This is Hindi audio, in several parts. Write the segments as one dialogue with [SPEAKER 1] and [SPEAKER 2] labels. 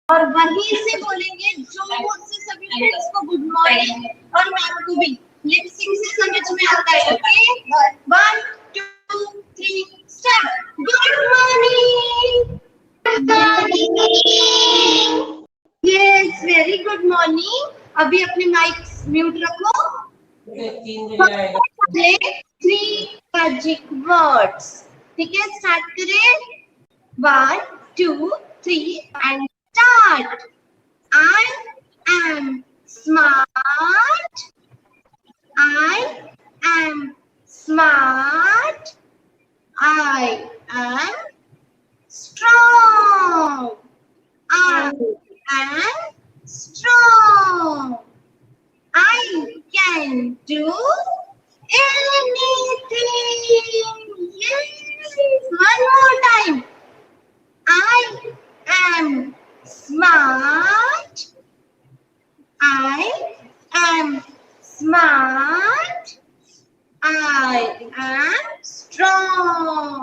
[SPEAKER 1] और वहीं से बोलेंगे जो मुझसे सभी फ्रेंड्स को गुड मॉर्निंग और मैम को भी लिप सिंक से समझ में आता है। Okay 1 2 3 start. Good morning. Yes very good morning. अभी अपने माइक म्यूट रखो। Three magic words. ठीक है स्टार्ट करें। 1 2 3 and start. I am smart. I am smart. I am strong. I am strong. I can do anything. Yes. One more time. I am smart. I am smart. I am strong.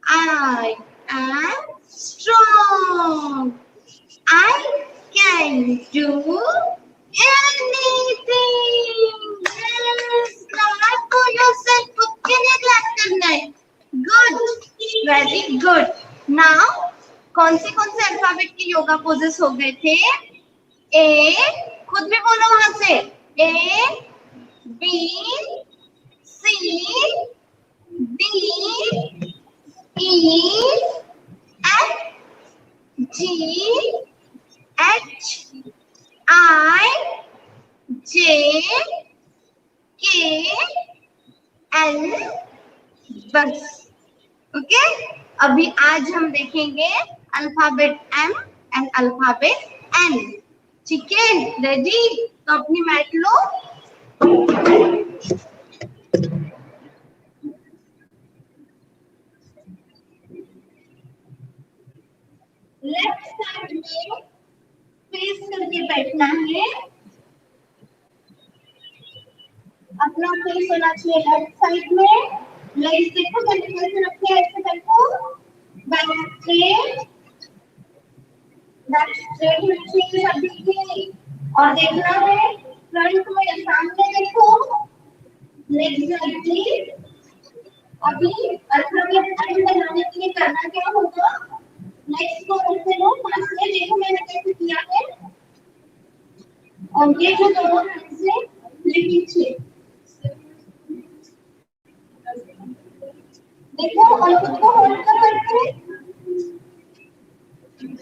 [SPEAKER 1] I am strong. I can do anything. Yes, clap for yourself. खुद के लिए clap करना है. Good, very good. Now, कौन से अल्फाबेट के योगा पोजेस हो गए थे? ए, खुद भी बोलो वहां से. A, B, C, D, E, F, G, H, I, J, K, L, बस. ओके अभी आज हम देखेंगे alphabet M and alphabet N. ठीक है रेडी? तो अपनी मैट लो. लेफ्ट साइड में फेस करके बैठना है. अपना फेस होना चाहिए लेफ्ट साइड में. लेग्स देखो कैसे रखे हैं. ऐसे देखो. बैक स्ट्रेट होनी चाहिए सभी की. और देखना है फ्रंट में सामने देखो. Legs straightly. अभी अल्फाबेट एन बनाने के लिए करना क्या होगा? लेग्स को रखते लो पास में. देखो मैंने कैसे किया है. और ये जो दोनों हैंड से पीछे देखो. और खुद को होल्ड करके खुद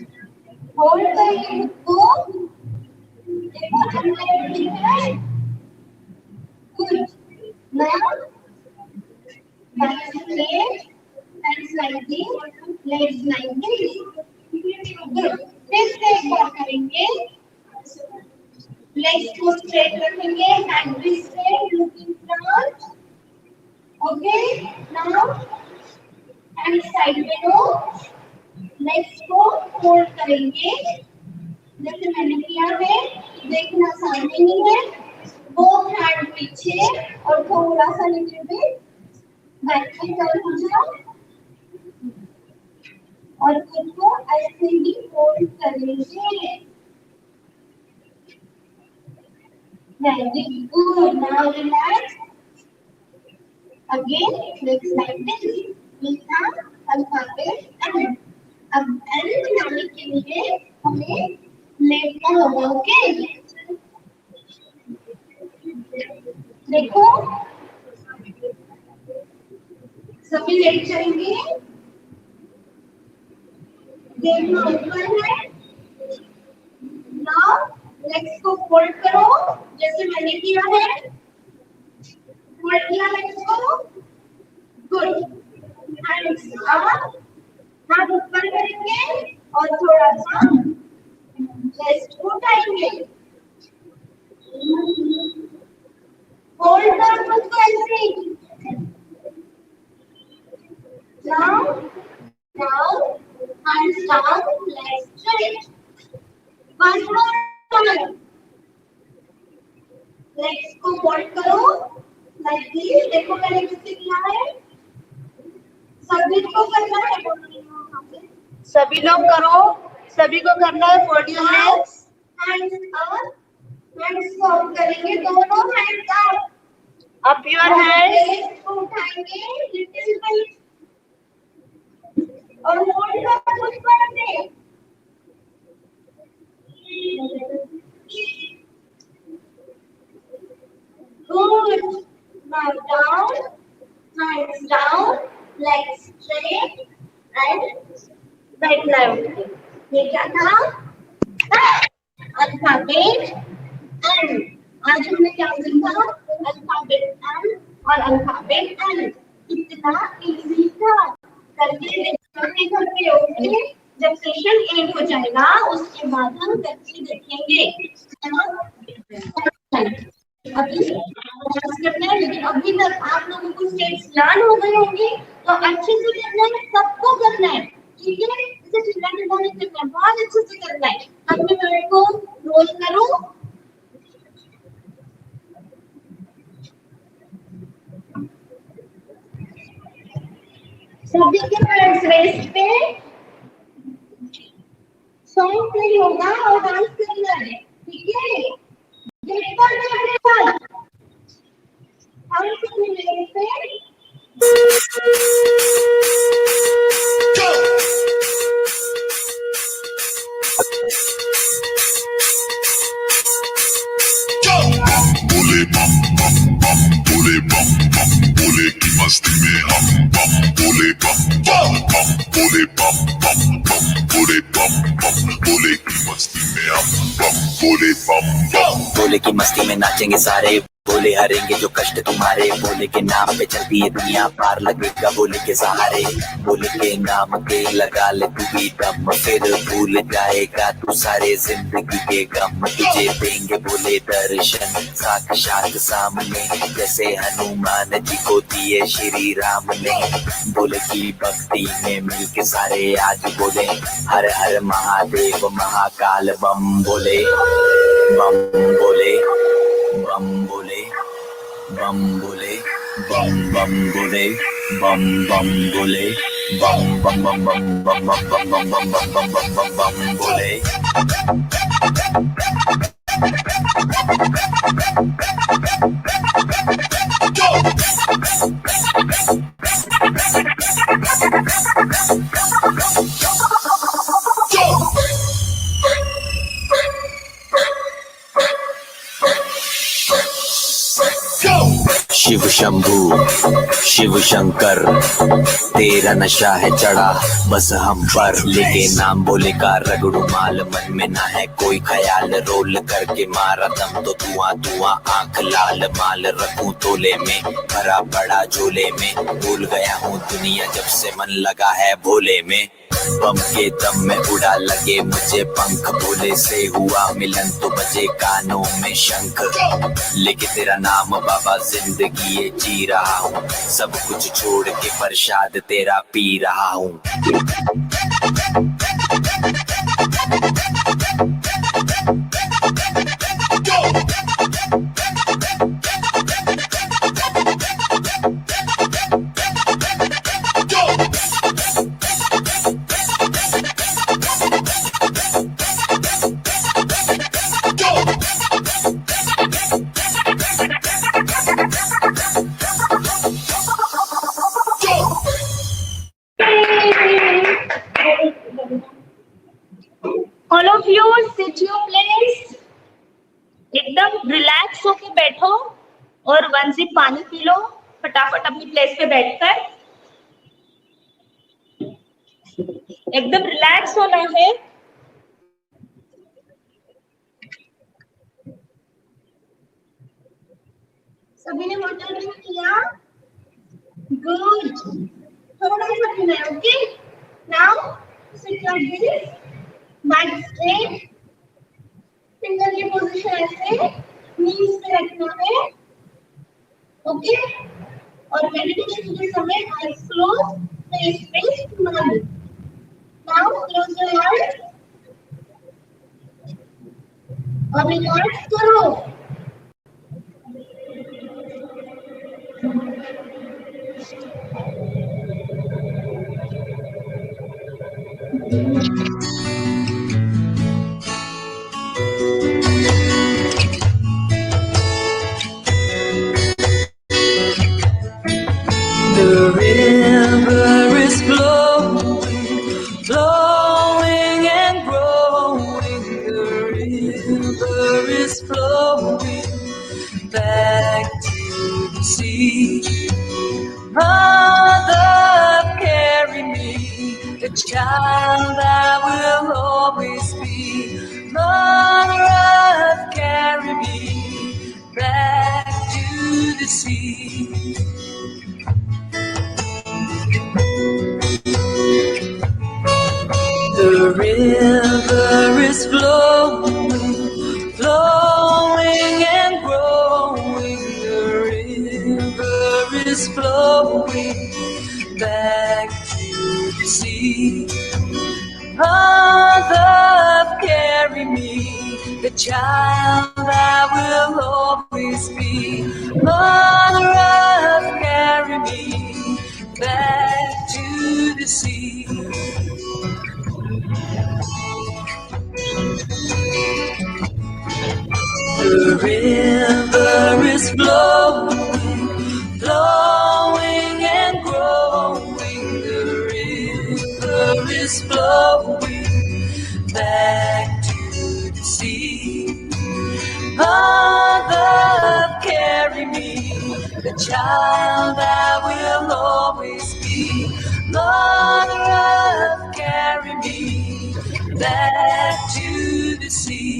[SPEAKER 1] को देखो. अंदर दिख रहा है. Good. Now back straight hands like this. Legs like this. Good. फिर से एक बार करेंगे. लेग्स को स्ट्रेट रखेंगे. हैंड भी straight looking front. Okay now hand side में लो. लेग्स को फोल्ड करेंगे जैसे मैंने किया है. देखना सामने नहीं है. बोथ हैंड पीछे और थोड़ा सा नीचे भी बैक की तरफ हो जाओ. और खुद को ऐसे ही फोल्ड करेंगे. Very good. Now relax. Again legs like this. मीठा अल्फाबेट एन. अब एन बनाने के लिए हमें लेटना होगा. ओके देखो सभी लेट जाएंगे. देखना ऊपर है. नाउ लेग्स को फोल्ड करो जैसे मैंने किया है. फोल्ड किया लेग्स को. गुड. Hands up. हाथ ऊपर करेंगे और थोड़ा सा चेस्ट उठाएंगे. होल्ड कर खुद को ऐसे. Now, hands down, legs straight. One more time. Legs को fold करो, like this. देखो मैंने किससे किया है. सभी को करना है. सभी लोग करो. सभी को करना है fold your hands, hands up, hands forward करेंगे, दोनों hands up your hands को उठाएंगे little bit और hold कर कुछ करते good. Now down, hands down, legs straight and बैठना है। ये क्या था? Alphabet N. आज हमने क्या सीखा? अल्फाबेट एन और अल्फाबेट एन। कितना इजी था, करके देखते घर पे ओके। जब सेशन एंड हो जाएगा उसके बाद हम करके देखेंगे। अभी करना है, लेकिन अभी तक आप लोगों को स्टेप्स लर्न हो गए होंगे तो अच्छे से करना है, सबको करना है, ठीक है? इसे चिल्ला चिल्ला नहीं करना है, बहुत अच्छे से करना है। अपने पैर को रोल करो, सभी के पैर रेस्ट पे, सॉन्ग प्ले होगा और डांस करना है, ठीक है? गेट पर अपने साथ हम अपने लेग पे
[SPEAKER 2] बोले बम बम बम, बोले बम बम, बोले की मस्ती में हम बम, बोले बम बम बम, बोले बम बम बम, बोले बम बम, बोले की मस्ती में हम बम, बोले बम बम,
[SPEAKER 3] बोले की मस्ती में नाचेंगे सारे, बोले हरेंगे जो कष्ट तुम्हारे, बोले के नाम पे चलती है दुनिया, पार लगेगा बोले के सहारे, बोले के नाम के लगा ले तू भी दम, फिर भूल जाएगा तू सारे जिंदगी के गम, तुझे देंगे बोले दर्शन साक्षात सामने, जैसे हनुमान जी को दिए श्री राम ने, बोले की भक्ति में मिल के सारे आज बोले हर हर महादेव महाकाल बम बोले, बम बोले, बम बोले, बम बोले, बम बम बोले, बम बम बोले, बम बम बम बम बम बम बम बम बम बम बम बम बम बोले। शिव शंभू शिव शंकर तेरा नशा है चढ़ा बस हम पर, लेके नाम बोले का रगड़ू माल, मन में ना है कोई ख्याल, रोल करके मारा दम तो धुआं धुआं आंख लाल, माल रखूं तोले में भरा पड़ा झोले में, भूल गया हूँ दुनिया जब से मन लगा है भोले में, बम के दम में उड़ा लगे मुझे पंख, भोले से हुआ मिलन तो बजे कानों में शंख, लेके तेरा नाम बाबा जिंदगी ये जी रहा हूँ, सब कुछ छोड़ के प्रसाद तेरा पी रहा हूँ।
[SPEAKER 1] All of you sit your place, एकदम रिलैक्स होके बैठो और 1 सिप पानी पी लो फटाफट अपनी प्लेस पे बैठकर, एकदम रिलैक्स होना है। सभी ने वाटर ड्रिंक किया? गुड, थोड़ा सा पीना है, okay? Now sit like this, back straight, finger की पोजीशन ऐसे, नीज पे रखना है, ओके? और मेडिटेशन के समय eyes close, face face smile. Now close your eyes और रिलैक्स करो।
[SPEAKER 3] sea. Mother, carry me, the child I will always be. Mother, carry me back to the sea. The river is flowing, flowing and growing. The river is flowing back to the sea. Mother, carry me, the child I will always be. Mother, carry me back to the sea. The river is flowing, flowing and growing. The river is flowing back to the sea. Mother, carry me, the child I will always be. Mother, carry me back to the sea.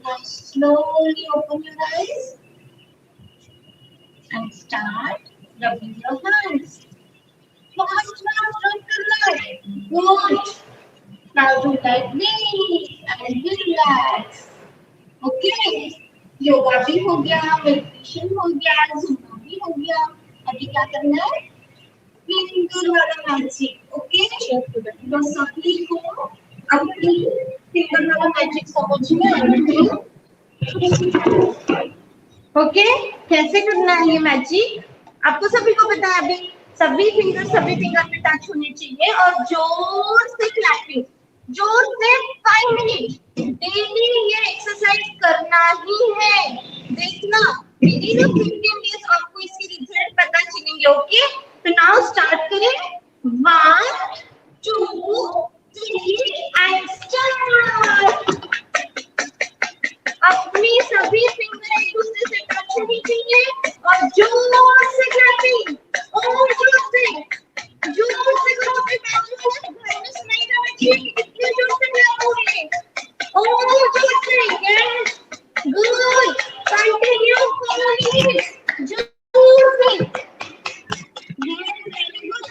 [SPEAKER 1] Now slowly open your eyes and start rubbing your hands. Fast, good. Now do like this and relax. Okay. Yoga भी हो गया, मेडिटेशन हो गया, जुम्बा भी हो गया. अभी क्या करना है? फिंगर वाला मैजिक. ओके. तो सभी को अपनी फिंगर वाला मैजिक समझ में आया. ओके, कैसे करना है ये मैजिक? आपको सभी को पता है. अभी सभी फिंगर पे टच होने चाहिए और जोर से क्लैपिंग, जोर से 5 मिनट डेली ये एक्सरसाइज करना ही है. देखना मेरी जो 15 डेज आपको इसकी रिजल्ट पता चलेंगे. ओके, तो नाउ स्टार्ट करें. 1 2 3 एंड स्टार्ट. अपनी सभी फिंगर एक दूसरे से टच होनी चाहिए और जोर से क्लैपिंग. और जोर से करो. घर में सुनाई देना चाहिए कितने जोर से क्लैप हो रहे हैं. और जोर से. Yes, good. Continue 4 minutes. जोर से. Yes, very good.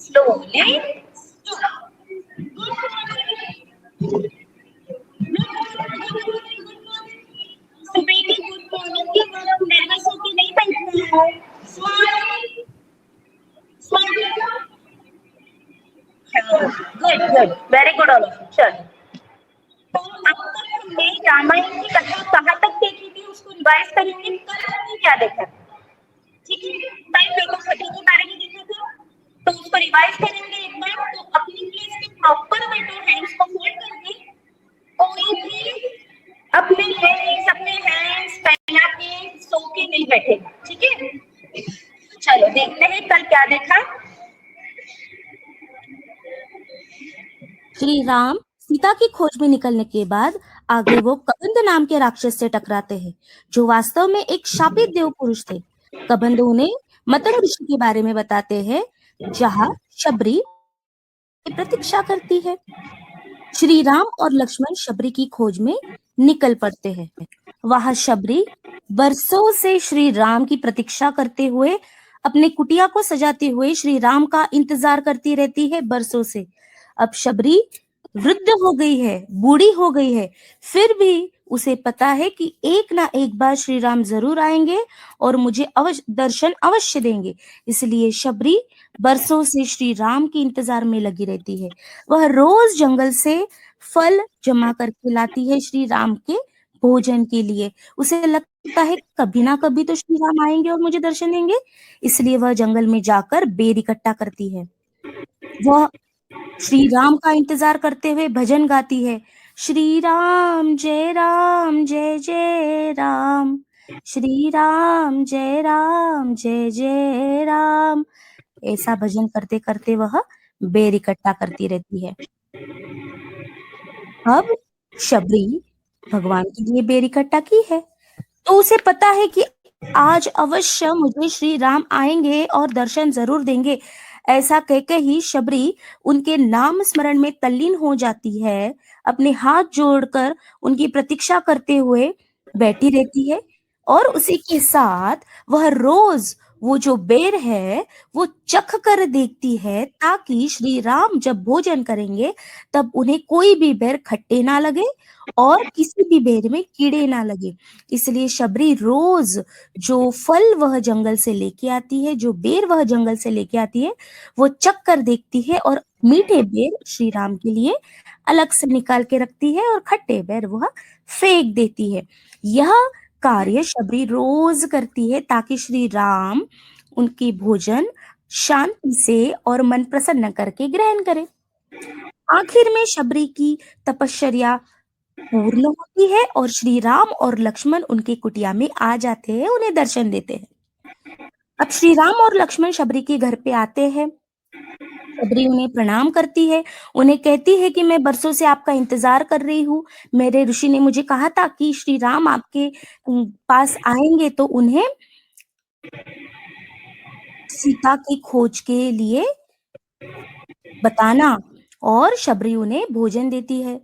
[SPEAKER 1] Slowly. So baby, good morning. Nervous होके नहीं बैठना है. Smile. Good. Very good all of you. चलो. तो अब तक हमने रामायण की कथा कहाँ तक देखी थी उसको रिवाइज करेंगे. कल हमने क्या देखा? ठीक है, टाइम देखो सभी के बारे में देखा था तो उसको रिवाइज करेंगे एक बार. तो अपनी प्लेस पे प्रॉपर बैठो, हैंड्स को फोल्ड करके. कोई भी अपने हैंड्स फैला के सो के नहीं बैठेगा. ठीक है, चलो देखते हैं कल क्या देखा.
[SPEAKER 4] श्री राम सीता की खोज में निकलने के बाद आगे वो कबंध नाम के राक्षस से टकराते हैं जो वास्तव में एक शापित देव पुरुष थे. कबंध उन्हें मतंग ऋषि के बारे में बताते हैं, जहाँ शबरी की प्रतीक्षा करती है। श्री राम और लक्ष्मण शबरी की खोज में निकल पड़ते हैं। वहां शबरी बरसों से श्री राम की प्रतीक्षा करते हुए अपने कुटिया को सजाते हुए श्री राम का इंतजार करती रहती है बरसों से। अब शबरी वृद्ध हो गई है, बूढ़ी हो गई है, फिर भी उसे पता है कि एक ना एक बार श्री राम जरूर आएंगे और मुझे दर्शन अवश्य देंगे। इसलिए शबरी बरसों से श्री राम के इंतजार में लगी रहती है। वह रोज जंगल से फल जमा करके लाती है श्री राम के भोजन के लिए। उसे लगता है कभी ना कभी तो श्री राम आएंगे और मुझे दर्शन देंगे, इसलिए वह जंगल में जाकर बेर इकट्ठा करती है। वह श्री राम का इंतजार करते हुए भजन गाती है, श्री राम जय जय राम, श्री राम जय जय राम। ऐसा भजन करते करते वह बेर इकट्ठा करती रहती है। अब शबरी भगवान के लिए बेर इकट्ठा की है, तो उसे पता है कि आज अवश्य मुझे श्री राम आएंगे और दर्शन जरूर देंगे। ऐसा कहकर ही शबरी उनके नाम स्मरण में तल्लीन हो जाती है, अपने हाथ जोड़कर उनकी प्रतीक्षा करते हुए बैठी रहती है। और उसी के साथ वह रोज वो जो बेर है वो चख कर देखती है, ताकि श्री राम जब भोजन करेंगे तब उन्हें कोई भी बेर खट्टे ना लगे और किसी भी बेर में कीड़े ना लगे। इसलिए शबरी रोज जो फल वह जंगल से लेके आती है, जो बेर वह जंगल से लेके आती है, वो चख कर देखती है और मीठे बेर श्री राम के लिए अलग से निकाल के रखती है और खट्टे बेर वह फेंक देती है। यह कार्य शबरी रोज करती है ताकि श्री राम उनकी भोजन शांति से और मन प्रसन्न करके ग्रहण करें। आखिर में शबरी की तपश्चर्या पूर्ण होती है और श्री राम और लक्ष्मण उनकी कुटिया में आ जाते हैं, उन्हें दर्शन देते हैं। अब श्री राम और लक्ष्मण शबरी के घर पे आते हैं। शबरी उन्हें प्रणाम करती है, उन्हें कहती है कि मैं बरसों से आपका इंतजार कर रही हूँ। मेरे ऋषि ने मुझे कहा था कि श्री राम आपके पास आएंगे तो उन्हें सीता की खोज के लिए बताना। और शबरी उन्हें भोजन देती है।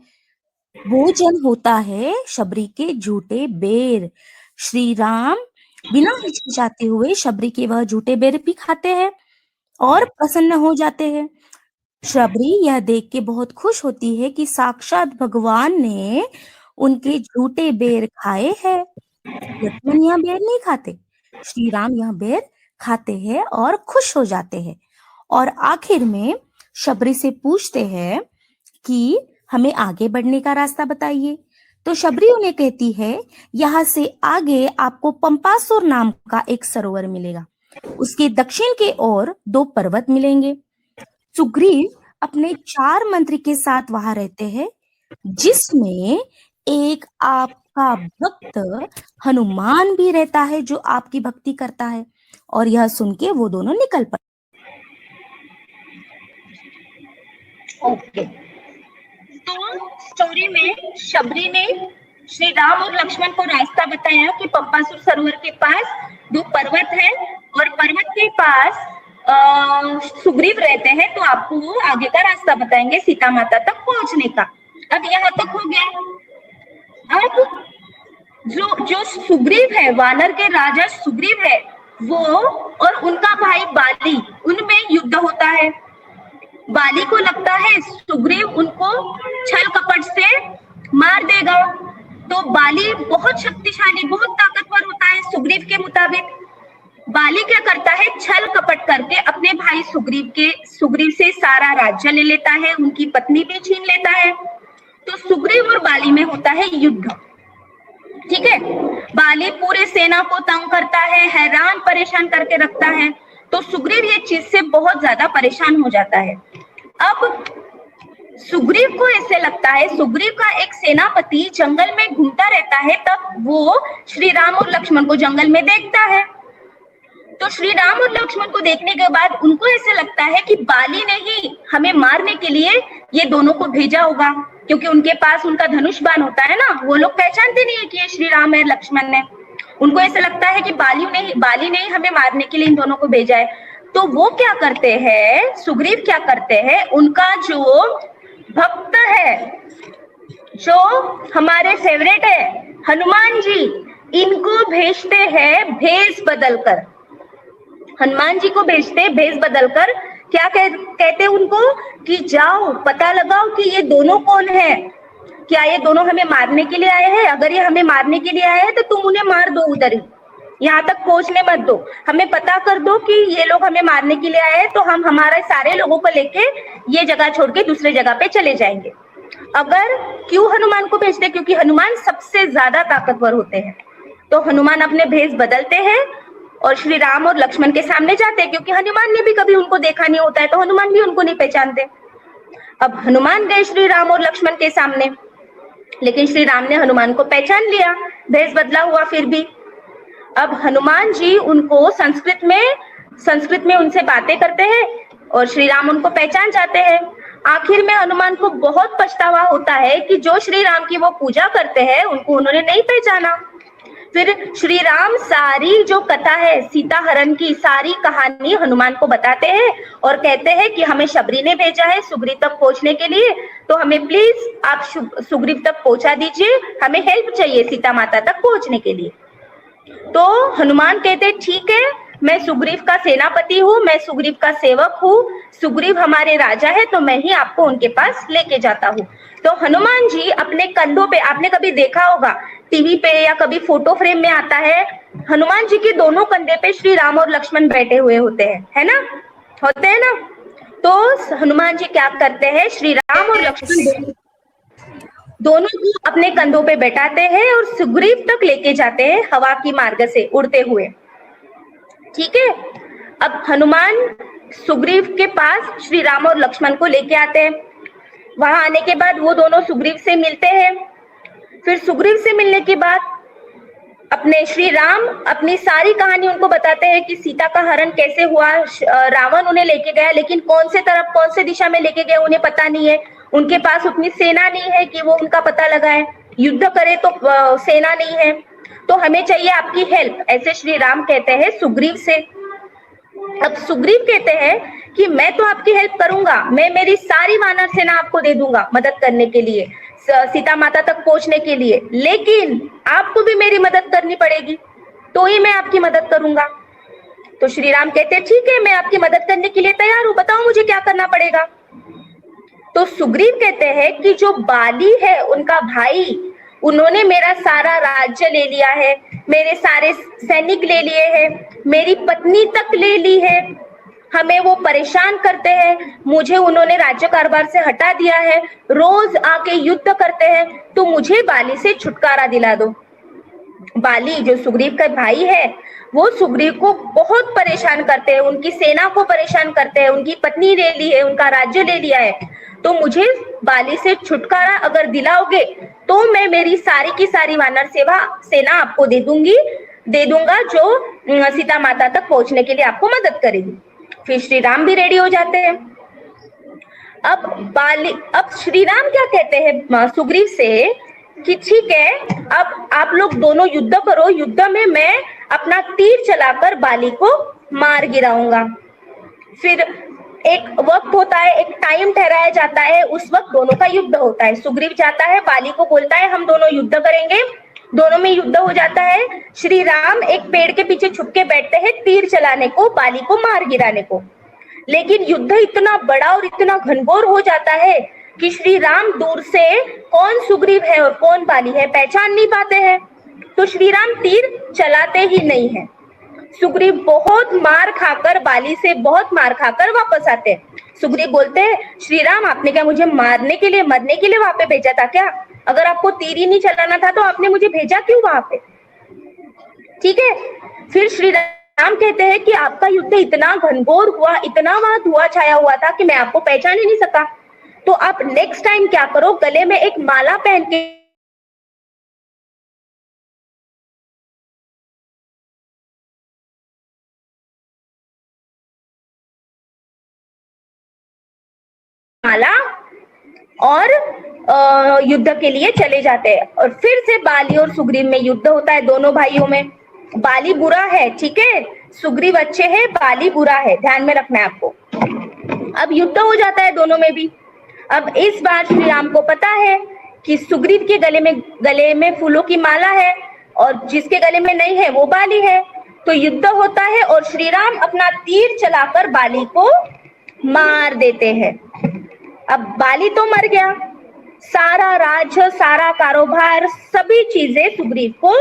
[SPEAKER 4] भोजन होता है शबरी के झूठे बेर। श्री राम बिना हिचकिचाते हुए शबरी के वह झूठे बेर भी खाते हैं और प्रसन्न हो जाते हैं। शबरी यह देख के बहुत खुश होती है कि साक्षात भगवान ने उनके झूठे बेर खाए हैं। लक्ष्मण यह बेर नहीं खाते, श्री राम यह बेर खाते हैं और खुश हो जाते हैं। और आखिर में शबरी से पूछते हैं कि हमें आगे बढ़ने का रास्ता बताइए। तो शबरी उन्हें कहती है, यहाँ से आगे आपको पंपासुर नाम का एक सरोवर मिलेगा। उसके दक्षिण के ओर 2 पर्वत मिलेंगे। सुग्रीव अपने 4 मंत्री के साथ वहां रहते हैं, जिसमें एक आपका भक्त हनुमान भी रहता है जो आपकी भक्ति करता है। और यह सुन के वो दोनों निकल पड़े।
[SPEAKER 1] ओके, तो स्टोरी में शबरी ने श्री राम और लक्ष्मण को रास्ता बताया कि पंपासुर सरोवर के पास 2 पर्वत है और पर्वत के पास सुग्रीव रहते हैं, तो आपको वो आगे का रास्ता बताएंगे सीता माता तक पहुंचने का। अब यहाँ तक हो गया। अब जो सुग्रीव है, वानर के राजा सुग्रीव है, वो और उनका भाई बाली, उनमें युद्ध होता है। बाली को लगता है सुग्रीव उनको छल कपट से मार देगा, तो बाली बहुत शक्तिशाली, बहुत ताकतवर होता है सुग्रीव के मुताबिक। बाली क्या करता है, छल कपट करके अपने भाई सुग्रीव से सारा राज्य ले लेता है, उनकी पत्नी भी छीन लेता है। तो सुग्रीव और बाली में होता है युद्ध। ठीक है, बाली पूरे सेना को तंग करता है, हैरान परेशान करके रखता है। तो सुग्रीव ये चीज से बहुत ज्यादा परेशान हो जाता है। अब सुग्रीव को ऐसे लगता है, सुग्रीव का एक सेनापति जंगल में घूमता रहता है, तब वो श्री राम और लक्ष्मण को जंगल में देखता है। तो श्री राम और लक्ष्मण को देखने के बाद उनको ऐसे लगता है कि बाली ने ही हमें मारने के लिए ये दोनों को भेजा होगा, क्योंकि उनके पास उनका धनुष बाण होता है ना, वो लोग पहचानते नहीं है कि ये श्री राम है लक्ष्मण ने।
[SPEAKER 4] उनको ऐसा लगता है कि बाली ने ही हमें मारने के लिए इन दोनों को भेजा है। तो वो क्या करते हैं, सुग्रीव क्या करते हैं, उनका जो भक्त है, जो हमारे फेवरेट है हनुमान जी, इनको भेजते हैं भेष बदलकर। हनुमान जी को भेजते हैं भेष बदलकर। क्या कहते उनको कि जाओ पता लगाओ कि ये दोनों कौन है, क्या ये दोनों हमें मारने के लिए आए हैं? अगर ये हमें मारने के लिए आए हैं तो तुम उन्हें मार दो, उधर ही, यहाँ तक पहुंचने मत दो। हमें पता कर दो कि ये लोग हमें मारने के लिए आए हैं, तो हम हमारे सारे लोगों को लेके ये जगह छोड़ के दूसरे जगह पे चले जाएंगे। अगर क्यों हनुमान को भेजते? क्योंकि हनुमान सबसे ज्यादा ताकतवर होते हैं। तो हनुमान अपने भेष बदलते हैं और श्री राम और लक्ष्मण के सामने जाते हैं, क्योंकि हनुमान ने भी कभी उनको देखा नहीं होता है, तो हनुमान भी उनको नहीं पहचानते। अब हनुमान गए श्री राम और लक्ष्मण के सामने, लेकिन श्री राम ने हनुमान को पहचान लिया, भेष बदला हुआ फिर भी। अब हनुमान जी उनको संस्कृत में उनसे बातें करते हैं और श्री राम उनको पहचान जाते हैं। आखिर में हनुमान को बहुत पछतावा होता है कि जो श्री राम की वो पूजा करते हैं उनको उन्होंने नहीं पहचाना। फिर श्री राम सारी जो कथा है सीता हरण की, सारी कहानी हनुमान को बताते हैं और कहते हैं कि हमें शबरी ने भेजा है सुग्रीव तक पहुंचने के लिए, तो हमें प्लीज आप सुग्रीव तक पहुंचा दीजिए, हमें हेल्प चाहिए सीता माता तक पहुंचने के लिए। तो हनुमान कहते ठीक है, मैं सुग्रीव का सेनापति हूँ, मैं सुग्रीव का सेवक हूँ, सुग्रीव हमारे राजा है, तो मैं ही आपको उनके पास लेके जाता हूँ। तो हनुमान जी अपने कंधों पे, आपने कभी देखा होगा टीवी पे या कभी फोटो फ्रेम में आता है, हनुमान जी के दोनों कंधे पे श्री राम और लक्ष्मण बैठे हुए होते हैं, है ना, होते हैं ना। तो हनुमान जी क्या करते हैं, श्री राम और लक्ष्मण दोनों को अपने कंधों पे बैठाते हैं और सुग्रीव तक लेके जाते हैं हवा की मार्ग से उड़ते हुए। ठीक है, अब हनुमान सुग्रीव के पास श्री राम और लक्ष्मण को लेके आते हैं। वहां आने के बाद वो दोनों सुग्रीव से मिलते हैं। फिर सुग्रीव से मिलने के बाद अपने श्री राम अपनी सारी कहानी उनको बताते हैं कि सीता का हरण कैसे हुआ, रावण उन्हें लेके गया, लेकिन कौन से तरफ कौन से दिशा में लेके गए उन्हें पता नहीं है, उनके पास उतनी सेना नहीं है कि वो उनका पता लगाए, युद्ध करे तो सेना नहीं है, तो हमें चाहिए आपकी हेल्प, ऐसे श्री राम कहते हैं सुग्रीव से। अब सुग्रीव कहते हैं कि मैं तो आपकी हेल्प करूंगा, मैं मेरी सारी वानर सेना आपको दे दूंगा मदद करने के लिए, सीता माता तक पहुंचने के लिए, लेकिन आपको भी मेरी मदद करनी पड़ेगी, तो ही मैं आपकी मदद करूंगा। तो श्री राम कहते हैं ठीक है, मैं आपकी मदद करने के लिए तैयार हूं, बताओ मुझे क्या करना पड़ेगा। तो सुग्रीव कहते हैं कि जो बाली है उनका भाई, उन्होंने मेरा सारा राज्य ले लिया है, मेरे सारे सैनिक ले लिए हैं, मेरी पत्नी तक ले ली है, हमें वो परेशान करते हैं, मुझे उन्होंने राज्य कारभार से हटा दिया है, रोज आके युद्ध करते हैं, तो मुझे बाली से छुटकारा दिला दो। बाली जो सुग्रीव का भाई है वो सुग्रीव को बहुत परेशान करते हैं, उनकी सेना को परेशान करते हैं, उनकी पत्नी ले ली है, उनका राज्य ले लिया है, तो मुझे बाली से छुटकारा अगर दिलाओगे तो मैं मेरी सारी की सारी वानर सेना आपको दे दूंगा, जो सीता माता तक पहुंचने के लिए आपको मदद करेगी। फिर श्री राम भी रेडी हो जाते हैं। अब श्री राम क्या कहते हैं सुग्रीव से कि ठीक है, अब आप लोग दोनों युद्ध करो, युद्ध में मैं अपना तीर चलाकर बाली को मार गिराऊंगा। फिर एक वक्त होता है, एक टाइम ठहराया जाता है, उस वक्त दोनों का युद्ध होता है। सुग्रीव जाता है, बाली को बोलता है हम दोनों युद्ध करेंगे, दोनों में युद्ध हो जाता है। श्री राम एक पेड़ के पीछे छुप के बैठते हैं तीर चलाने को, बाली को मार गिराने को, लेकिन युद्ध इतना बड़ा और इतना घनघोर हो जाता है कि श्री राम दूर से कौन सुग्रीव है और कौन बाली है पहचान नहीं पाते हैं, तो श्री राम तीर चलाते ही नहीं है। सुग्रीव बहुत मार खाकर, बाली से बहुत मार खाकर वापस आते हैं। सुग्रीव बोलते हैं श्री राम आपने क्या मुझे मारने के लिए, मरने के लिए वहां पे भेजा था क्या? अगर आपको तीर ही नहीं चलाना था तो आपने मुझे भेजा क्यों वहां पे? ठीक है, फिर श्री राम कहते हैं कि आपका युद्ध इतना घनघोर हुआ, इतना वहां धुआं छाया हुआ था कि मैं आपको पहचान ही नहीं सका, तो आप नेक्स्ट टाइम क्या करो, गले में एक माला पहन के माला और युद्ध के लिए चले जाते हैं और फिर से बाली और सुग्रीव में युद्ध होता है दोनों भाइयों में। बाली बुरा है, ठीक है, सुग्रीव अच्छे है, बाली बुरा है, ध्यान में रखना है आपको। अब युद्ध हो जाता है दोनों में भी। अब इस बार श्री राम को पता है कि सुग्रीव के गले में फूलों की माला है और जिसके गले में नहीं है वो बाली है। तो युद्ध होता है और श्री राम अपना तीर चलाकर बाली को मार देते हैं। अब बाली तो मर गया, सारा राज्य, सारा कारोबार, सभी चीजें सुग्रीव को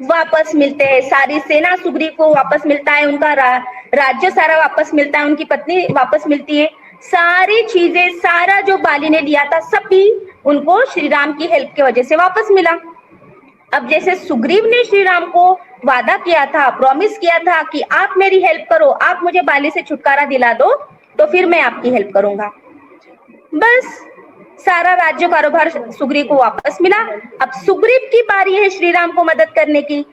[SPEAKER 4] वापस मिलते हैं, सारी सेना सुग्रीव को वापस मिलता है, उनका राज्य सारा वापस मिलता है, उनकी पत्नी वापस मिलती है, सारी चीजें, सारा जो बाली ने लिया था सभी उनको श्री राम की हेल्प की वजह से वापस मिला। अब जैसे सुग्रीव ने श्री राम को वादा किया था, प्रॉमिस किया था कि आप मेरी हेल्प करो, आप मुझे बाली से छुटकारा दिला दो तो फिर मैं आपकी हेल्प करूंगा। बस सारा राज्य कारोबार सुग्रीव को वापस मिला। अब सुग्रीव की बारी है श्री राम को मदद करने की।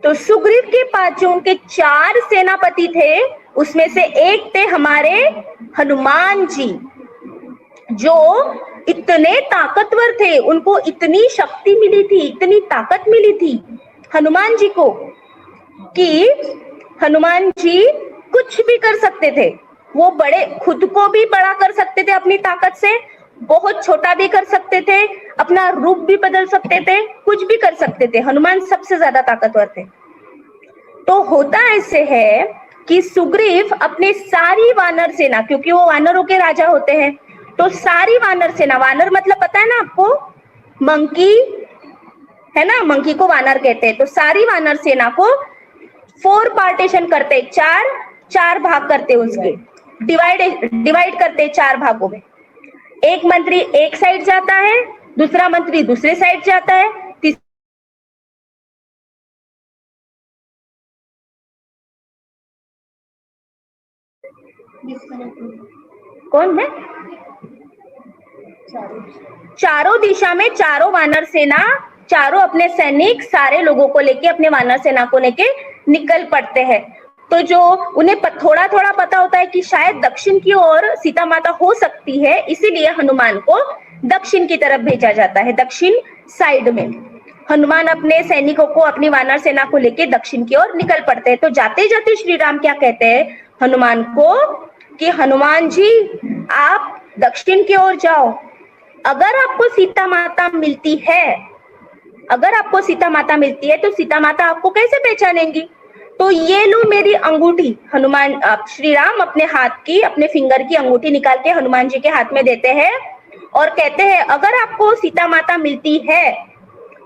[SPEAKER 4] तो सुग्रीव के पास जो उनके 4 सेनापति थे उसमें से एक थे हमारे हनुमान जी, जो इतने ताकतवर थे, उनको इतनी शक्ति मिली थी, इतनी ताकत मिली थी हनुमान जी को कि हनुमान जी कुछ भी कर सकते थे। वो बड़े, खुद को भी बड़ा कर सकते थे अपनी ताकत से, बहुत छोटा भी कर सकते थे, अपना रूप भी बदल सकते थे, कुछ भी कर सकते थे। हनुमान सबसे ज्यादा ताकतवर थे। तो होता ऐसे है कि सुग्रीव अपने सारी वानर सेना, क्योंकि वो वानरों के राजा होते हैं, तो सारी वानर सेना, वानर मतलब पता है ना आपको, मंकी है ना, मंकी को वानर कहते हैं। तो सारी वानर सेना को 4 पार्टीशन करते, 4 भाग करते, उसके डिवाइड करते 4 भागों में। एक मंत्री एक साइड जाता है, दूसरा मंत्री दूसरे साइड जाता है, कौन है, चारों दिशा में चारों वानर सेना, चारों अपने सैनिक सारे लोगों को लेके, अपने वानर सेना को लेके निकल पड़ते हैं। तो जो उन्हें थोड़ा थोड़ा पता होता है कि शायद दक्षिण की ओर सीता माता हो सकती है, इसीलिए हनुमान को दक्षिण की तरफ भेजा जाता है, दक्षिण साइड में। हनुमान अपने सैनिकों को, अपनी वानर सेना को लेके दक्षिण की ओर निकल पड़ते हैं। तो जाते जाते श्री राम क्या कहते हैं हनुमान को कि हनुमान जी आप दक्षिण की ओर जाओ, अगर आपको सीता माता मिलती है, अगर आपको सीता माता मिलती है तो सीता माता आपको कैसे पहचानेंगी? तो ये लो मेरी अंगूठी। हनुमान, श्री राम अपने हाथ की, अपने फिंगर की अंगूठी निकाल के हनुमान जी के हाथ में देते हैं और कहते हैं अगर आपको सीता माता मिलती है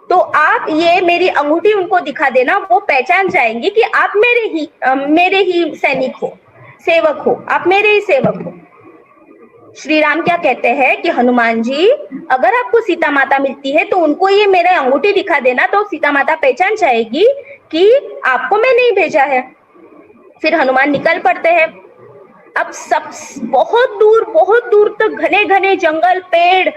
[SPEAKER 4] तो आप ये मेरी अंगूठी उनको दिखा देना, वो पहचान जाएंगे कि आप मेरे ही सैनिक हो, सेवक हो, आप मेरे ही सेवक हो। श्री राम क्या कहते हैं कि हनुमान जी अगर आपको सीता माता मिलती है तो उनको ये मेरा अंगूठी दिखा देना, तो सीता माता पहचान जाएगी कि आपको मैं नहीं भेजा है। फिर हनुमान निकल पड़ते हैं। अब सब बहुत दूर तक घने घने जंगल, पेड़,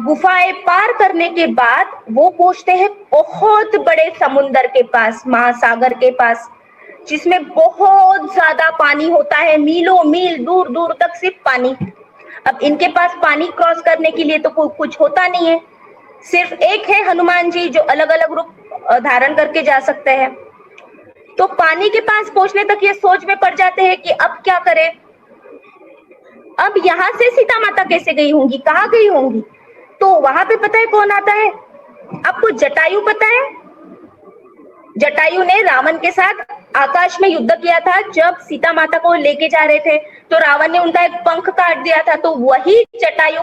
[SPEAKER 4] गुफाएं पार करने के बाद वो पहुंचते हैं बहुत बड़े समुद्र के पास, महासागर के पास, जिसमें बहुत ज्यादा पानी होता है, मीलों मील दूर दूर तक सिर्फ पानी। अब इनके पास पानी क्रॉस करने के लिए तो कुछ होता नहीं है, सिर्फ एक है हनुमान जी जो अलग अलग रूप धारण करके जा सकते हैं। तो पानी के पास पहुंचने तक ये सोच में पड़ जाते हैं कि अब क्या करें, अब यहाँ से सीता माता कैसे गई होंगी, कहाँ गई होंगी? तो वहां पे पता है कौन आता है आपको? जटायु पता है? जटायु ने रावण के साथ आकाश में युद्ध किया था जब सीता माता को लेके जा रहे थे, तो रावण ने उनका एक पंख काट दिया था। तो वही जटायु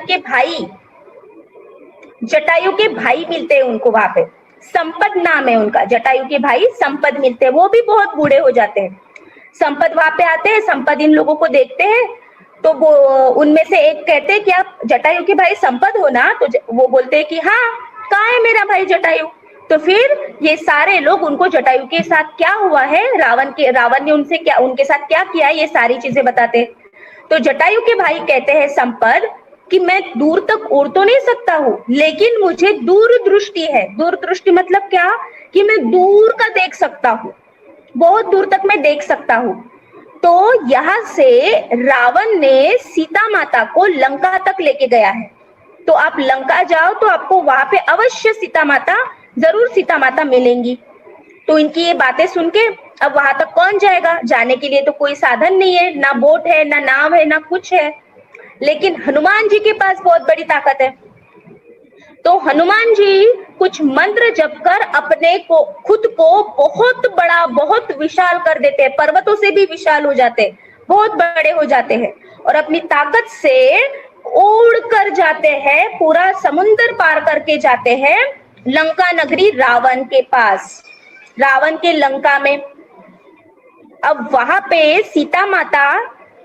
[SPEAKER 4] के भाई मिलते हैं उनको वहां पे, संपद नाम है उनका, जटायु के भाई संपद मिलते हैं। वो भी बहुत बूढ़े हो जाते हैं। संपद वहां पे आते हैं, संपद इन लोगों को देखते हैं, तो वो उनमें से एक कहते हैं कि आप जटायु के भाई संपद हो ना? तो वो बोलते हैं कि हाँ, कहाँ है मेरा भाई जटायु? तो फिर ये सारे लोग उनको जटायु के साथ क्या हुआ है, रावण ने उनके साथ क्या किया, ये सारी चीजें बताते। तो जटायु के भाई कहते हैं संपद कि मैं दूर तक उड़ तो नहीं सकता हूँ, लेकिन मुझे दूरदृष्टि है। दूरदृष्टि मतलब क्या? कि मैं दूर का देख सकता हूँ, बहुत दूर तक मैं देख सकता हूँ। तो यहाँ से रावण ने सीता माता को लंका तक लेके गया है। तो आप लंका जाओ तो आपको वहां पे अवश्य सीता माता, जरूर सीता माता मिलेंगी। तो इनकी ये बातें सुन के अब वहां तक कौन जाएगा? जाने के लिए तो कोई साधन नहीं है, ना बोट है, ना नाव है, ना कुछ है। लेकिन हनुमान जी के पास बहुत बड़ी ताकत है। तो हनुमान जी कुछ मंत्र जप कर अपने को, खुद को बहुत बड़ा, बहुत विशाल कर देते हैं, पर्वतों से भी विशाल हो जाते हैं, बहुत बड़े हो जाते हैं और अपनी ताकत से उड़ कर जाते हैं, पूरा समुद्र पार करके जाते हैं लंका नगरी रावण के पास, रावण के लंका में। अब वहां पे सीता माता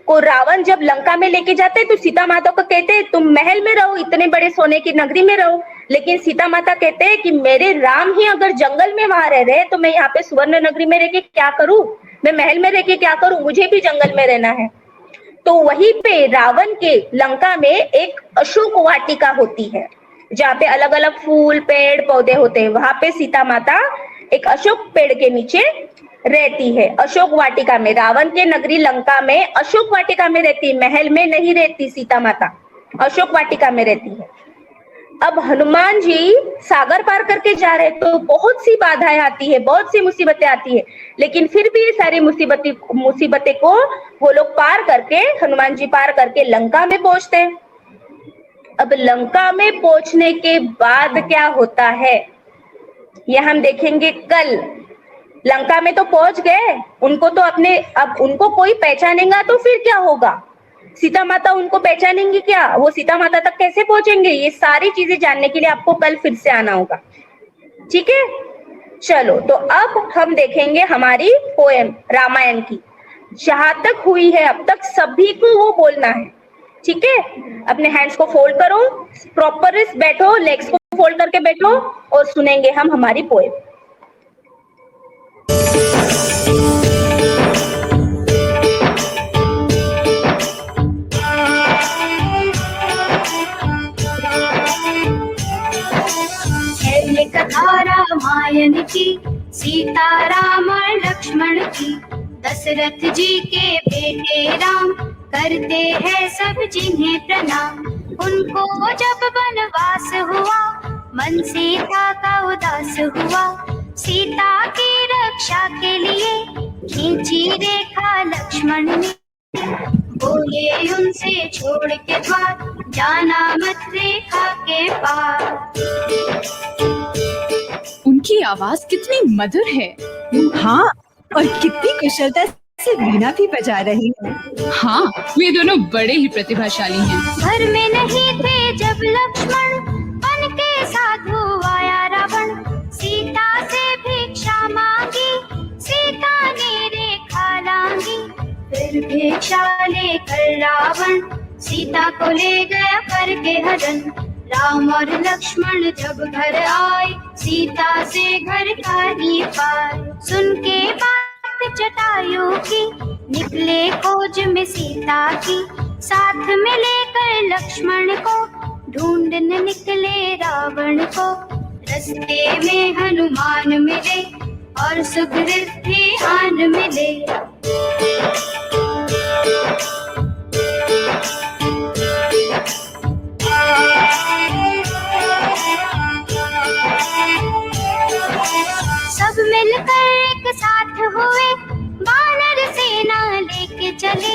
[SPEAKER 4] को रावण जब लंका में लेके जाते तो सीता माता को कहते हैं तुम महल में रहो, इतने बड़े सोने की नगरी में रहो। लेकिन सीता माता कहते हैं कि मेरे राम ही अगर जंगल में वहां रह रहे तो मैं यहाँ पे सुवर्ण नगरी में रह के क्या करूं, मैं महल में रह के क्या करूं, मुझे भी जंगल में रहना है। तो वहीं पे रावण के लंका में एक अशोक वाटिका होती है, जहाँ पे अलग अलग फूल, पेड़, पौधे होते हैं। वहां पे सीता माता एक अशोक पेड़ के नीचे रहती है, अशोक वाटिका में। रावण के नगरी लंका में अशोक वाटिका में रहती है, महल में नहीं रहती सीता माता, अशोक वाटिका में रहती है। अब हनुमान जी सागर पार करके जा रहे तो बहुत सी बाधाएं आती है, बहुत सी मुसीबतें आती है, लेकिन फिर भी ये सारी मुसीबतें को वो लोग पार करके, हनुमान जी पार करके लंका में पहुंचते हैं। अब लंका में पहुंचने के बाद क्या होता है ये हम देखेंगे कल। लंका में तो पहुंच गए, उनको तो अपने, अब उनको कोई पहचानेगा तो फिर क्या होगा? सीता माता उनको पहचानेंगी क्या? वो सीता माता तक कैसे पहुंचेंगे? ये सारी चीजें जानने के लिए आपको कल फिर से आना होगा, ठीक है? चलो, तो अब हम देखेंगे हमारी पोएम रामायण की, जहां तक हुई है अब तक सभी को वो बोलना है, ठीक है? अपने हैंड्स को फोल्ड करो, प्रॉपर बैठो, लेग्स को फोल्ड करके बैठो और सुनेंगे हम हमारी पोएम।
[SPEAKER 5] कथा रामायण की, सीता राम और लक्ष्मण की। दशरथ जी के बेटे राम, करते हैं सब जिन्हें प्रणाम। उनको जब वनवास हुआ, मन सीता का उदास हुआ। सीता की रक्षा के लिए खींची रेखा लक्ष्मण ने, बोले उनसे छोड़ के द्वार, जाना मत रेखा के पार।
[SPEAKER 6] उनकी आवाज कितनी मधुर है।
[SPEAKER 7] हाँ, और कितनी कुशलता से वीणा भी बजा रही है।
[SPEAKER 6] हाँ, वे दोनों बड़े ही प्रतिभाशाली हैं।
[SPEAKER 5] घर में नहीं थे जब लक्ष्मण, वन के साधु आया रावण। सीता से भिक्षा मांगी, सीता ने रेखा लांगी। फिर भिक्षा लेकर रावण, सीता को ले गया करके हरण। राम और लक्ष्मण जब घर आए, सीता से घर का ही पार। सुन के बात जटायु की, निकले खोज में सीता की। साथ में लेकर लक्ष्मण को, ढूंढने निकले रावण को। रास्ते में हनुमान मिले, और सुग्रीव भी आन मिले। सब मिलकर एक साथ हुए, वानर सेना लेके चले।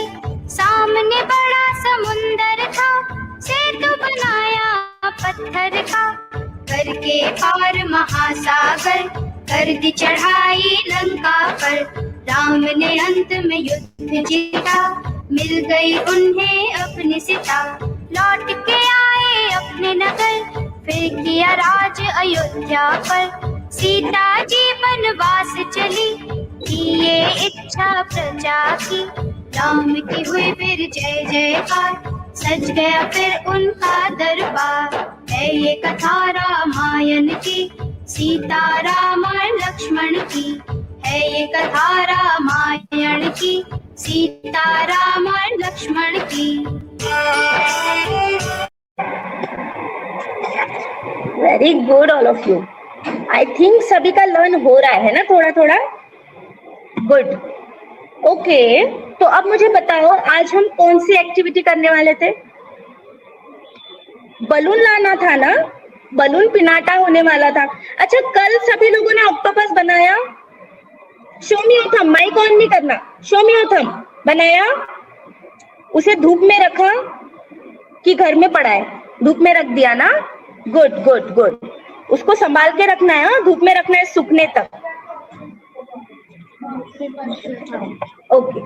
[SPEAKER 5] सामने बड़ा समुंदर था, सेतु बनाया पत्थर का। करके पार महासागर, कर दी चढ़ाई लंका पर। राम ने अंत में युद्ध जीता, मिल गई उन्हें अपनी सीता। लौट के आए अपने नगर, फिर किया राज अयोध्या पर। सीता जी वनवास चली, की ये इच्छा प्रजा की। राम की हुई फिर जय जयकार, सज गया फिर उनका दरबार। है ये कथा रामायण की, सीता राम और लक्ष्मण की। है ये कथा रामायण की, सीता राम और लक्ष्मण की।
[SPEAKER 4] Very good all of you. I think सभी का लर्न हो रहा है ना, थोड़ा थोड़ा। Good, okay. तो अब मुझे बताओ आज हम कौन सी एक्टिविटी करने वाले थे? बलून लाना था ना, बलून पिनाटा होने वाला था। अच्छा, कल सभी लोगों ने ऑक्टोपस बनाया? Show me of thumb, mic on नहीं करना, शो मी ऑफ थंब। बनाया? उसे धूप में रखा कि घर में पड़ा है? धूप में रख दिया ना, गुड गुड गुड। उसको संभाल के रखना है, हाँ? धूप में रखना है सूखने तक। ओके,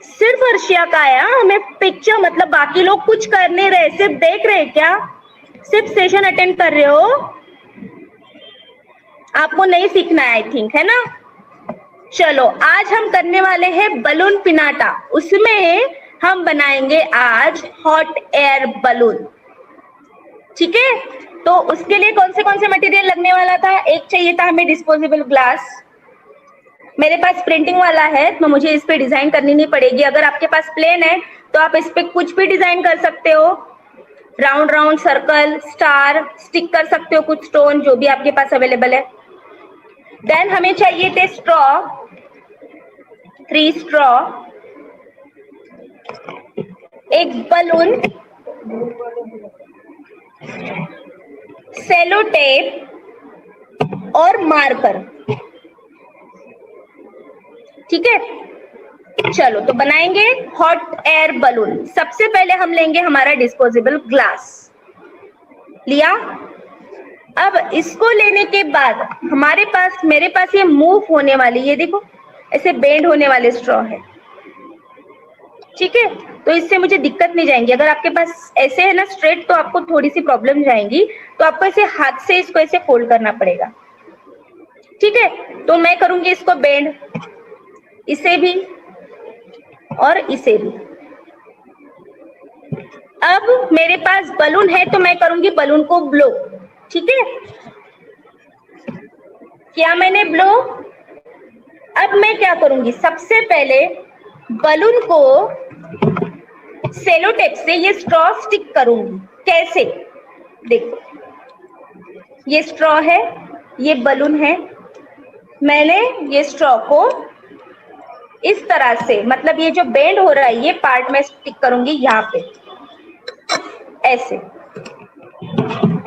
[SPEAKER 4] सिर्फ अर्शिया का आया, हमें पिक्चर, मतलब बाकी लोग कुछ कर नहीं रहे, सिर्फ देख रहे क्या? सिर्फ सेशन अटेंड कर रहे हो? आपको नहीं सीखना है आई थिंक, है ना? चलो, आज हम करने वाले हैं बलून पिनाटा। उसमें हम बनाएंगे आज हॉट एयर बलून, ठीक है? तो उसके लिए कौन से मटेरियल लगने वाला था? एक चाहिए था हमें डिस्पोजेबल ग्लास। मेरे पास प्रिंटिंग वाला है तो मुझे इस पे डिजाइन करनी नहीं पड़ेगी। अगर आपके पास प्लेन है तो आप इस पे कुछ भी डिजाइन कर सकते हो, round round, circle, star, stick कर सकते हो, कुछ स्टोन, जो भी आपके पास अवेलेबल है। देन हमें चाहिए थे स्ट्रॉ, 3 स्ट्रॉ, एक बलून, सेलो टेप और मार्कर, ठीक है? चलो, तो बनाएंगे हॉट एयर बलून। सबसे पहले हम लेंगे हमारा डिस्पोजेबल ग्लास, लिया। अब इसको लेने के बाद हमारे पास, मेरे पास ये मूव होने वाली, ये देखो ऐसे बेंड होने वाले स्ट्रॉ है, ठीक है? तो इससे मुझे दिक्कत नहीं जाएंगी। अगर आपके पास ऐसे है ना स्ट्रेट, तो आपको थोड़ी सी प्रॉब्लम जाएंगी, तो आपको ऐसे हाथ से इसको ऐसे फोल्ड करना पड़ेगा, ठीक है? तो मैं करूंगी इसको बेंड, इसे भी और इसे भी। अब मेरे पास बलून है तो मैं करूंगी बलून को ब्लो, ठीक है? क्या मैंने ब्लो? अब मैं क्या करूंगी, सबसे पहले बलून को सेलो टेप से ये स्ट्रॉ स्टिक करूंगी। कैसे? देखो, ये स्ट्रॉ है, ये बलून है, मैंने ये स्ट्रॉ को इस तरह से, मतलब ये जो बेंड हो रहा है ये पार्ट में स्टिक करूंगी यहाँ पे, ऐसे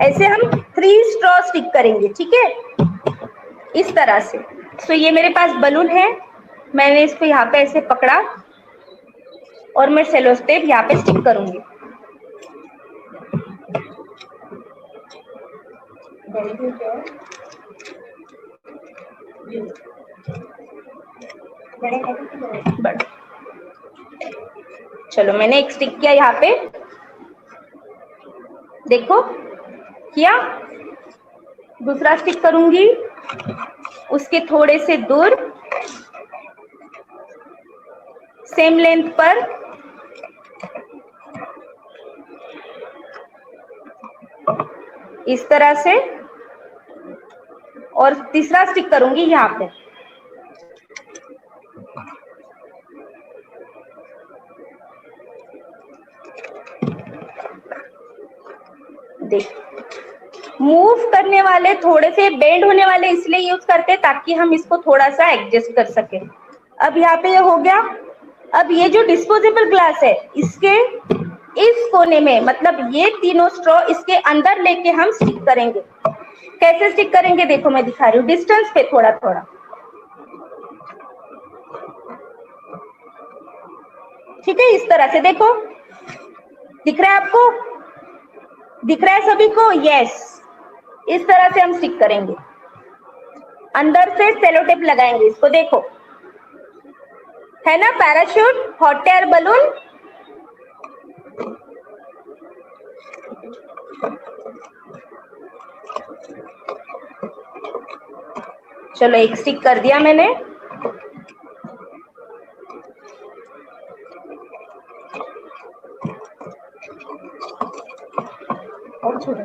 [SPEAKER 4] ऐसे हम 3 स्ट्रॉ स्टिक करेंगे, ठीक है? इस तरह से। तो ये मेरे पास बलून है, मैंने इसको यहाँ पे ऐसे पकड़ा और मैं सेलो टेप यहाँ पे स्टिक करूंगी। बड़ा, चलो मैंने एक स्टिक किया यहाँ पे, देखो किया। दूसरा स्टिक करूंगी उसके थोड़े से दूर, सेम लेंथ पर, इस तरह से, और तीसरा स्टिक करूंगी यहाँ पे। देख, मूव करने वाले, थोड़े से बेंड होने वाले इसलिए यूज करते हैं ताकि हम इसको थोड़ा सा एडजस्ट कर सके। अब यहाँ पे ये हो गया। अब ये जो डिस्पोजेबल ग्लास है, इसके इस कोने में, मतलब ये तीनों स्ट्रॉ इसके अंदर लेके हम स्टिक करेंगे। कैसे स्टिक करेंगे देखो, मैं दिखा रही हूँ, डिस्टेंस पे थोड़ा थोड़ा, ठीक है? इस तरह से देखो, दिख रहा है आपको? दिख रहा है सभी को? यस, इस तरह से हम स्टिक करेंगे, अंदर से सेलो टेप लगाएंगे इसको। देखो, है ना पैराशूट हॉट एयर बलून। चलो, एक स्टिक कर दिया मैंने। और छोड़,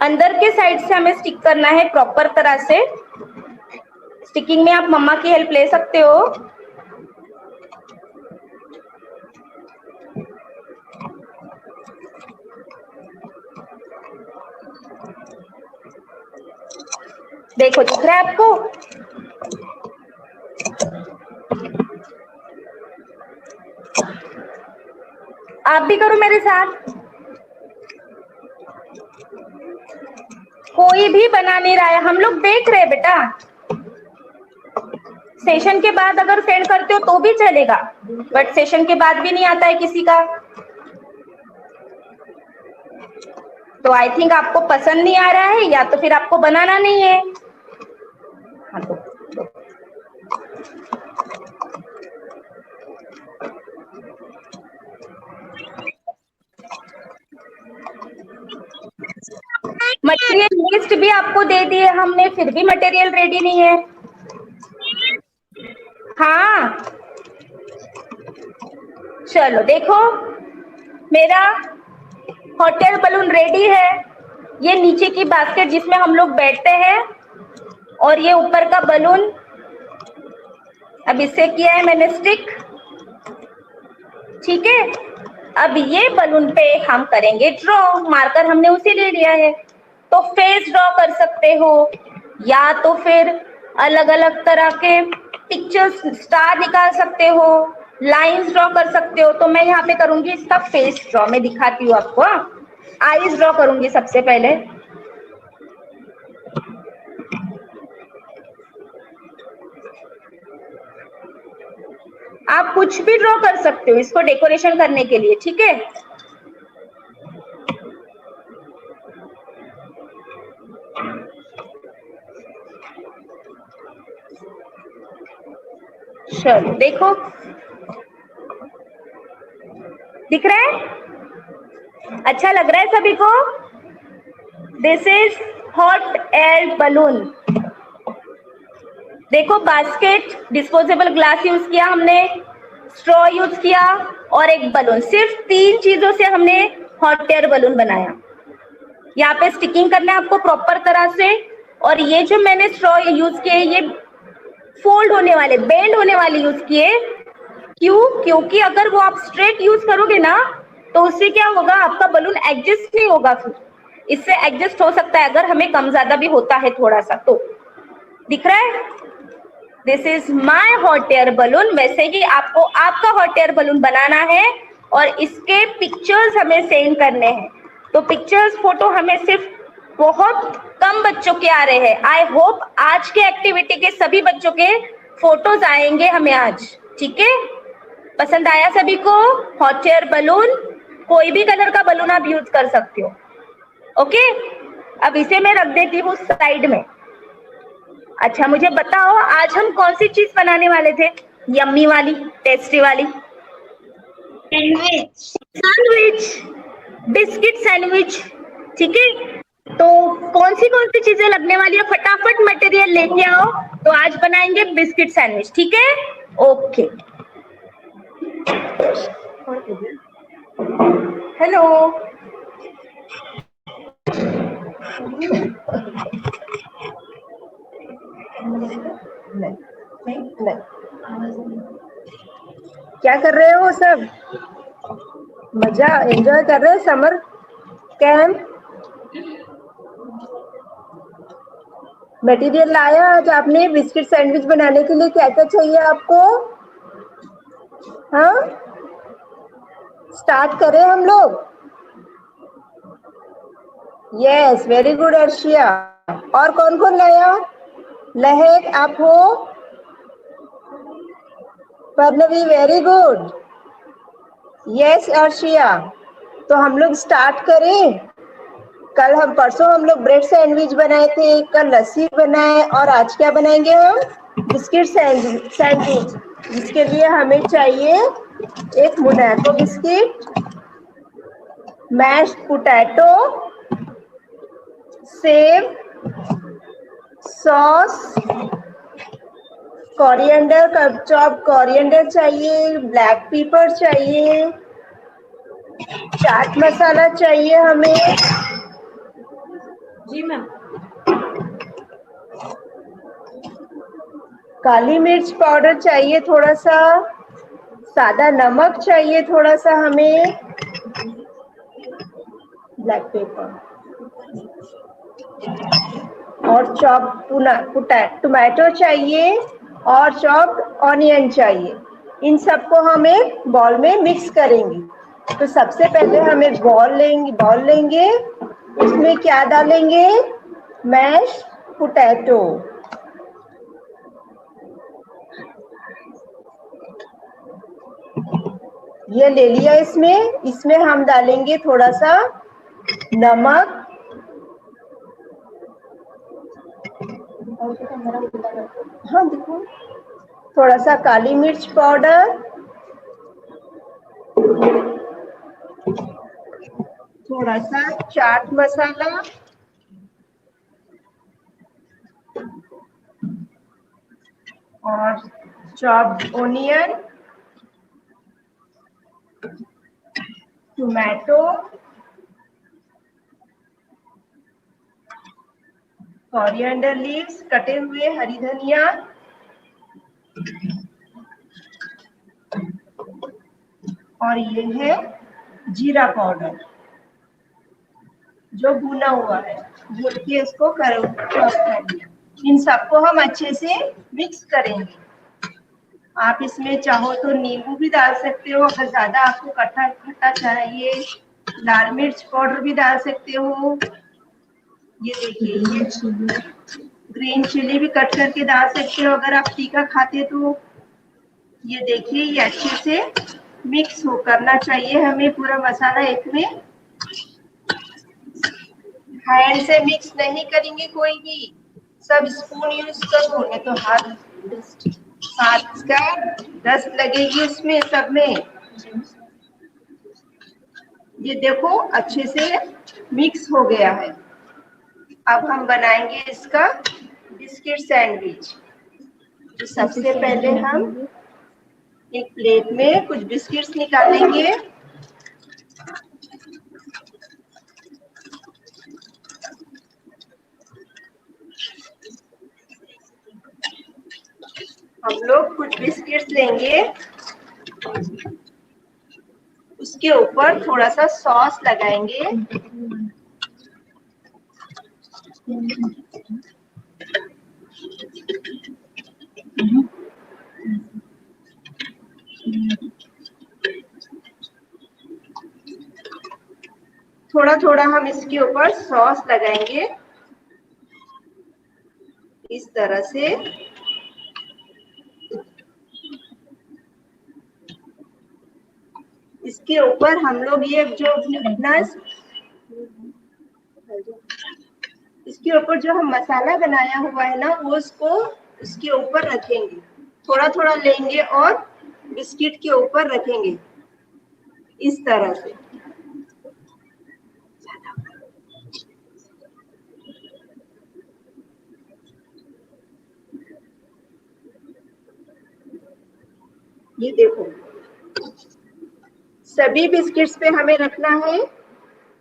[SPEAKER 4] अंदर के साइड से हमें स्टिक करना है प्रॉपर तरह से। स्टिकिंग में आप मम्मा की हेल्प ले सकते हो। देखो, दिख रहा है आपको? आप भी करो मेरे साथ। कोई भी बना नहीं रहा है, हम लोग देख रहे हैं बेटा। सेशन के बाद अगर सेंड करते हो तो भी चलेगा, बट सेशन के बाद भी नहीं आता है किसी का, तो आई थिंक आपको पसंद नहीं आ रहा है या तो फिर आपको बनाना नहीं है। हाँ तो मटेरियल लिस्ट भी आपको दे दी है हमने, फिर भी मटेरियल रेडी नहीं है। हाँ चलो देखो, मेरा हॉट एयर बलून रेडी है। ये नीचे की बास्केट जिसमें हम लोग बैठते हैं, और ये ऊपर का बलून अब इससे किया है मैंने स्टिक, ठीक है। अब ये बलून पे हम करेंगे ड्रॉ, मार्कर हमने उसे ले लिया है। तो फेस ड्रॉ कर सकते हो, या तो फिर अलग अलग तरह के पिक्चर्स, स्टार निकाल सकते हो, लाइंस ड्रॉ कर सकते हो। तो मैं यहाँ पे करूंगी इसका फेस ड्रॉ, मैं दिखाती हूँ आपको। आईज ड्रॉ करूंगी सबसे पहले। आप कुछ भी ड्रॉ कर सकते हो इसको डेकोरेशन करने के लिए, ठीक है। चलो देखो, दिख रहा है, अच्छा लग रहा है सभी को। This is hot air balloon. देखो बास्केट, डिस्पोजेबल ग्लास यूज किया हमने, स्ट्रॉ यूज किया और एक बलून, सिर्फ 3 चीजों से हमने हॉट एयर बलून बनाया। यहाँ पे स्टिकिंग करना है आपको प्रॉपर तरह से। और ये जो मैंने स्ट्रॉ यूज किए, ये फोल्ड होने वाले, बेंड होने वाले यूज किए। क्यों? क्योंकि अगर वो आप स्ट्रेट यूज करोगे ना, तो उससे क्या होगा, आपका बलून एडजस्ट नहीं होगा। फिर इससे एडजस्ट हो सकता है अगर हमें कम ज्यादा भी होता है थोड़ा सा। तो दिख रहा है, this is my hot air balloon. वैसे ही आपको आपका हॉट एयर बलून बनाना है और इसके पिक्चर्स हमें सेंड करने हैं। तो पिक्चर्स, फोटो हमें सिर्फ बहुत कम बच्चों के आ रहे हैं। आई होप आज के एक्टिविटी के सभी बच्चों के फोटोज आएंगे हमें आज, ठीक है। पसंद आया सभी को हॉट एयर बलून? कोई भी कलर का बलून आप यूज कर सकते हो, ओके। अब इसे मैं रख देती हूँ साइड में। अच्छा मुझे बताओ, आज हम कौन सी चीज बनाने वाले थे? यम्मी वाली, टेस्टी वाली? सैंडविच, बिस्किट सैंडविच, ठीक है। तो कौन सी चीजें लगने वाली है? फटाफट मटेरियल लेके आओ। तो आज बनाएंगे बिस्किट सैंडविच, ठीक है। ओके, हेलो, नहीं। क्या कर रहे हो सब? मजा एंजॉय कर रहे हो समर कैंप? मटेरियल लाया आज आपने बिस्किट सैंडविच बनाने के लिए? क्या क्या चाहिए आपको? हाँ, स्टार्ट करें हम लोग? Yes, very good Arshiya. और कौन कौन लाया? लहेक आप हो? Padmavi, very good. Yes Arshiya. तो हम लोग स्टार्ट करें। परसों हम लोग ब्रेड सैंडविच बनाए थे, कल लस्सी बनाए, और आज क्या बनाएंगे हम? Biscuit sandwich. जिसके लिए हमें चाहिए एक मोनाको बिस्किट, मैश्ड पोटैटो, सेब, सॉस, कोरिएंडर, चॉप कोरिएंडर चाहिए, ब्लैक पेपर चाहिए, चाट मसाला चाहिए हमें। जी मैम। काली मिर्च पाउडर चाहिए थोड़ा सा, सादा नमक चाहिए थोड़ा सा हमें, ब्लैक पेपर, और चॉप टोमेटो चाहिए, और चॉप्ड ऑनियन चाहिए। इन सबको हम एक बॉल में मिक्स करेंगे।
[SPEAKER 8] तो सबसे पहले हम एक बाउल लेंगे, उसमें क्या डालेंगे? Mash potato. ये ले लिया। इसमें हम डालेंगे थोड़ा सा नमक, हाँ देखो, थोड़ा सा काली मिर्च पाउडर, थोड़ा सा चाट मसाला, और chopped onion, tomato, coriander leaves, कटे हुए हरी धनिया, और ये है जीरा पाउडर जो भुना हुआ है, भून के इसको चॉप कर लिया। इन सबको हम अच्छे से मिक्स करेंगे। आप इसमें चाहो तो नींबू भी डाल सकते हो, अगर ज्यादा आपको खट्टा खट्टा चाहिए। लाल मिर्च पाउडर भी डाल सकते हो। ये देखिए, ये ग्रीन चिली भी कट करके डाल सकते हो अगर आप तीखा खाते तो। ये देखिए, ये अच्छे से मिक्स करना चाहिए हमें पूरा मसाला एक में। हैंड से मिक्स नहीं करेंगे कोई भी, सब स्पून यूज करो, नहीं तो हाथ का डस्ट लगेगी उसमें सब में। ये देखो अच्छे से मिक्स हो गया है। अब हम बनाएंगे इसका बिस्किट सैंडविच। तो सबसे पहले हम एक प्लेट में कुछ बिस्किट्स निकालेंगे। हम लोग कुछ बिस्किट्स लेंगे, उसके ऊपर थोड़ा सा सॉस लगाएंगे। थोड़ा थोड़ा हम इसके ऊपर सॉस लगाएंगे इस तरह से। इसके ऊपर हम लोग ये जो अपना इसके ऊपर जो हम मसाला बनाया हुआ है ना, वो उसको उसके ऊपर रखेंगे। थोड़ा थोड़ा लेंगे और बिस्किट के ऊपर रखेंगे इस तरह से। ये देखो, सभी बिस्किट्स पे हमें रखना है।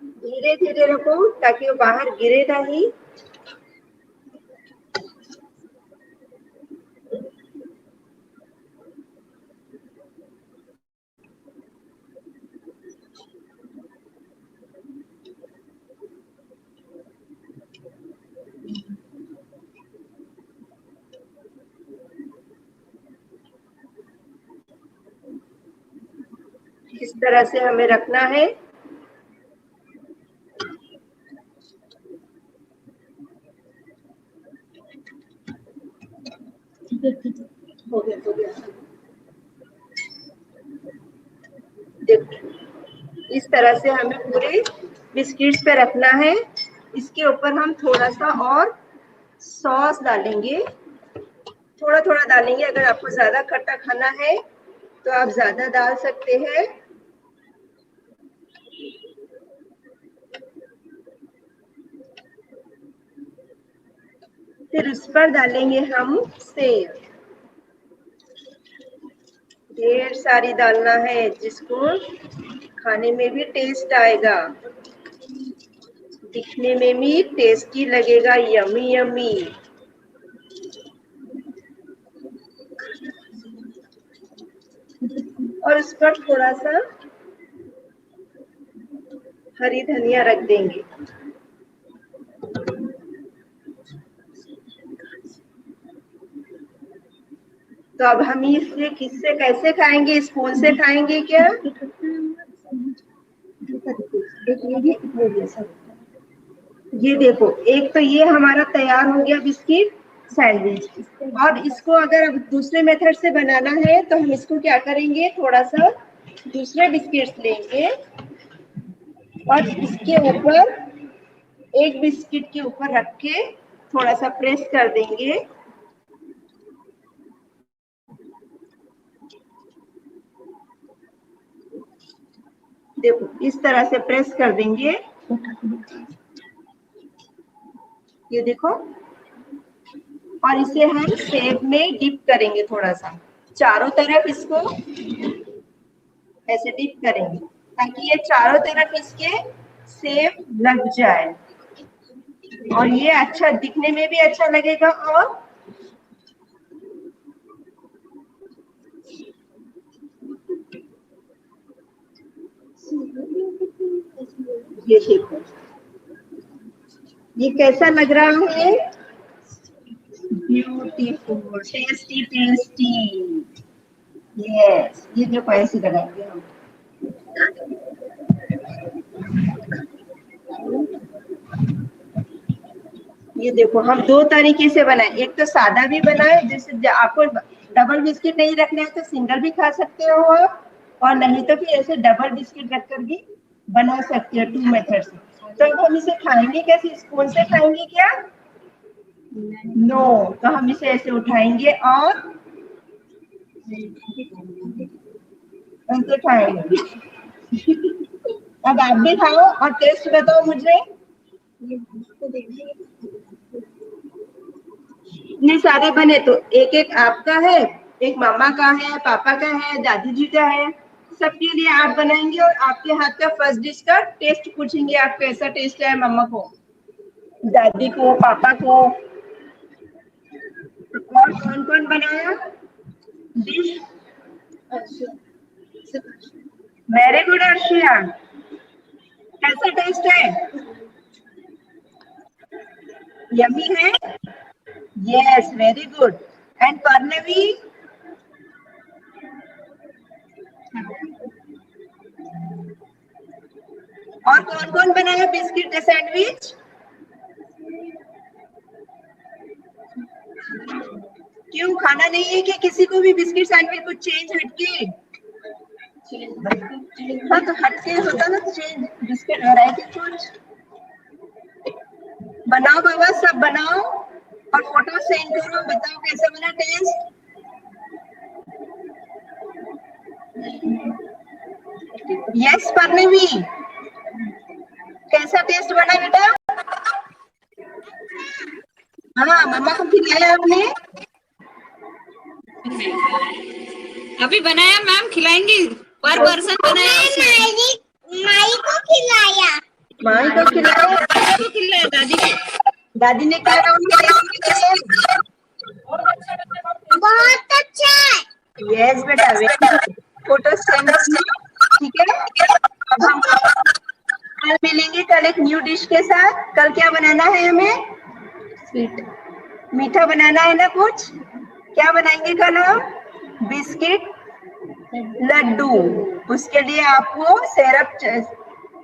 [SPEAKER 8] धीरे धीरे रखो ताकि वो बाहर गिरे नहीं। इस तरह से हमें रखना है। हो गया। देखो, इस तरह से हमें पूरे बिस्किट्स पे रखना है। इसके ऊपर हम थोड़ा सा और सॉस डालेंगे, थोड़ा थोड़ा डालेंगे। अगर आपको ज्यादा खट्टा खाना है तो आप ज्यादा डाल सकते हैं। फिर उस पर डालेंगे हम सेव। ढेर सारी डालना है जिसको खाने में भी टेस्ट आएगा, दिखने में भी टेस्टी लगेगा, यमी यमी। और उस पर थोड़ा सा हरी धनिया रख देंगे। तो अब हम इसे किससे कैसे खाएंगे? स्पून से खाएंगे क्या? ये देखो, एक तो ये हमारा तैयार हो गया बिस्किट सैंडविच। और इसको अगर अब दूसरे मेथड से बनाना है तो हम इसको क्या करेंगे, थोड़ा सा दूसरे बिस्किट्स लेंगे और इसके ऊपर एक बिस्किट के ऊपर रख के थोड़ा सा प्रेस कर देंगे। देखो इस तरह से प्रेस कर देंगे, ये देखो। और इसे हम सेब में डिप करेंगे, थोड़ा सा चारों तरफ इसको ऐसे डिप करेंगे ताकि ये चारों तरफ इसके सेब लग जाए और ये अच्छा दिखने में भी अच्छा लगेगा। और ये देखो ये कैसा लग रहा है, ब्यूटीफुल, टेस्टी टेस्टी। यस, ये जो ऐसे लगाएंगे हम। ये देखो हम दो तरीके से बनाए, एक तो सादा भी बनाए, जैसे आपको डबल बिस्किट नहीं रखना है तो सिंगल भी खा सकते हो आप, और नहीं तो फिर ऐसे डबल बिस्किट रखकर भी बना सकते हो, 2 मेथड से। तो अब हम इसे खाएंगे कैसे, स्पून से खाएंगे क्या? नो, तो हम इसे ऐसे उठाएंगे और ऐसे खाएंगे। अब आप भी खाओ और टेस्ट बताओ मुझे। इतने सारे बने तो एक एक आपका है, एक मामा का है, पापा का है, दादी जी का है, सबके लिए आप बनाएंगे और आपके हाथ का फर्स्ट डिश का टेस्ट पूछेंगे, आप कैसा टेस्ट है, मम्मा को, दादी को, पापा को। और कौन कौन बनाया डिश? वेरी गुड अर्शिया, कैसा टेस्ट है? यम्मी है? Yes, very good. एंड पर्णवी? और कौन कौन बनाया बिस्किट का सैंडविच? क्यों, खाना नहीं है कि किसी को भी बिस्किट सैंडविच कुछ चेंज हटके? हाँ तो हटके होता ना चेंज, बिस्किट वैरायटी कुछ बनाओ बाबा, सब बनाओ और फोटो सेंड करो, बताओ कैसा बना टेस्ट। यस पर्णवी, कैसा टेस्ट बना बेटा? हाँ, मम्मा को खिलाया आपने?
[SPEAKER 9] अभी बनाया मैम, खिलाएंगी, पर पर्सन बनाया।
[SPEAKER 5] माई को खिलाया।
[SPEAKER 8] माई को खिलाया,
[SPEAKER 9] दादी को खिलाया, दादी को।
[SPEAKER 8] दादी ने क्या
[SPEAKER 5] बहुत अच्छा है।
[SPEAKER 8] यस बेटा, फोटो सेंड करना, ठीक है। अब हम कल मिलेंगे, कल एक न्यू डिश के साथ। कल क्या बनाना है हमें? स्वीट, मीठा बनाना है ना कुछ। क्या बनाएंगे कल हम? बिस्किट लड्डू। उसके लिए आपको सिरप,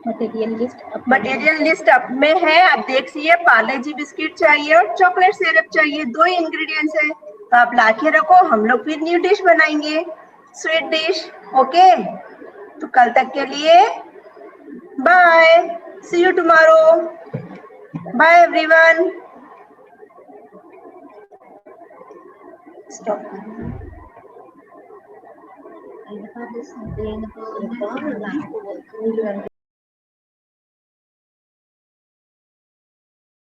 [SPEAKER 8] मटेरियल लिस्ट अब में है, आप देखिए। पार्ले जी बिस्किट चाहिए और चॉकलेट सिरप चाहिए, 2 इंग्रेडिएंट्स है। तो आप लाके रखो, हम लोग फिर न्यू डिश बनाएंगे, स्वीट डिश। ओके, तो कल तक के लिए bye, see you tomorrow, bye everyone. Stop.